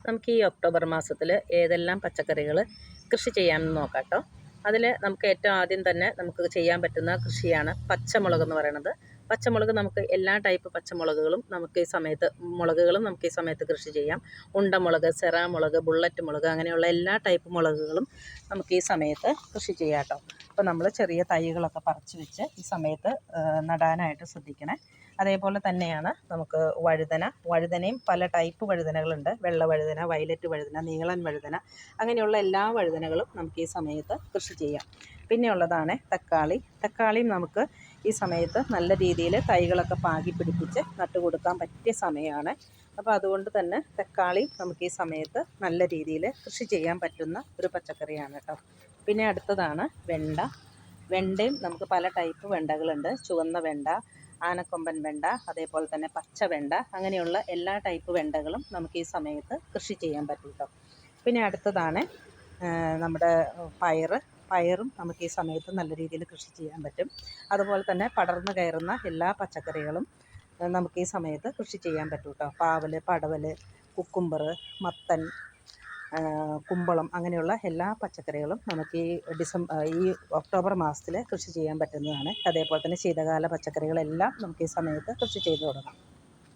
നമുക്ക് ഈ ഒക്ടോബർ മാസത്തിൽ ഏതെല്ലാം പച്ചക്കറികൾ കൃഷി ചെയ്യാമെന്ന് നോക്കാം കേട്ടോ. അതിൽ നമുക്ക് ഏറ്റവും ആദ്യം തന്നെ നമുക്ക് ചെയ്യാൻ പറ്റുന്ന കൃഷിയാണ് പച്ചമുളക് എന്ന് പറയുന്നത്. പച്ചമുളക് നമുക്ക് എല്ലാ ടൈപ്പ് പച്ചമുളകുകളും നമുക്ക് ഈ സമയത്ത് നമുക്ക് ഈ സമയത്ത് കൃഷി ചെയ്യാം. ഉണ്ടമുളക്, സെറാമുളക്, ബുള്ളറ്റ് മുളക് അങ്ങനെയുള്ള എല്ലാ ടൈപ്പ് മുളകുകളും നമുക്ക് ഈ സമയത്ത് കൃഷി ചെയ്യാം കേട്ടോ. അപ്പോൾ നമ്മൾ ചെറിയ തൈകളൊക്കെ പറിച്ച് വെച്ച് ഈ സമയത്ത് നടാനായിട്ട് ശ്രദ്ധിക്കണേ. അതേപോലെ തന്നെയാണ് നമുക്ക് വഴുതനയും പല ടൈപ്പ് വഴുതനകളുണ്ട്. വെള്ള വഴുതന, വയലറ്റ് വഴുതന, നീളൻ വഴുതന അങ്ങനെയുള്ള എല്ലാ വഴുതനകളും നമുക്ക് ഈ സമയത്ത് കൃഷി ചെയ്യാം. പിന്നെ ഉള്ളതാണ് തക്കാളിയും നമുക്ക് ഈ സമയത്ത് നല്ല രീതിയിൽ തൈകളൊക്കെ പാകി പിടിപ്പിച്ച് നട്ടുകൊടുക്കാൻ പറ്റിയ സമയമാണ്. അപ്പോൾ അതുകൊണ്ട് തന്നെ തക്കാളി നമുക്ക് ഈ സമയത്ത് നല്ല രീതിയിൽ കൃഷി ചെയ്യാൻ പറ്റുന്ന ഒരു പച്ചക്കറിയാണ് കേട്ടോ. പിന്നെ അടുത്തതാണ് വെണ്ടയും നമുക്ക് പല ടൈപ്പ് വെണ്ടകളുണ്ട്. ചുവന്ന വെണ്ട, ആനക്കൊമ്പൻ വെണ്ട, അതേപോലെ തന്നെ പച്ച വെണ്ട അങ്ങനെയുള്ള എല്ലാ ടൈപ്പ് വെണ്ടകളും നമുക്ക് ഈ സമയത്ത് കൃഷി ചെയ്യാൻ പറ്റും കേട്ടോ. പിന്നെ അടുത്തതാണ് നമ്മുടെ പയറും നമുക്ക് ഈ സമയത്ത് നല്ല രീതിയിൽ കൃഷി ചെയ്യാൻ പറ്റും. അതുപോലെ തന്നെ പടർന്നു കയറുന്ന എല്ലാ പച്ചക്കറികളും നമുക്ക് ഈ സമയത്ത് കൃഷി ചെയ്യാൻ പറ്റും കേട്ടോ. പാവൽ, പടവൽ, കുക്കുംബർ, മത്തൻ, കുമ്പളം അങ്ങനെയുള്ള എല്ലാ പച്ചക്കറികളും നമുക്ക് ഈ ഒക്ടോബർ മാസത്തിൽ കൃഷി ചെയ്യാൻ പറ്റുന്നതാണ്. അതേപോലെ തന്നെ ശീതകാല പച്ചക്കറികളെല്ലാം നമുക്ക് ഈ സമയത്ത് കൃഷി ചെയ്തു തുടങ്ങാം.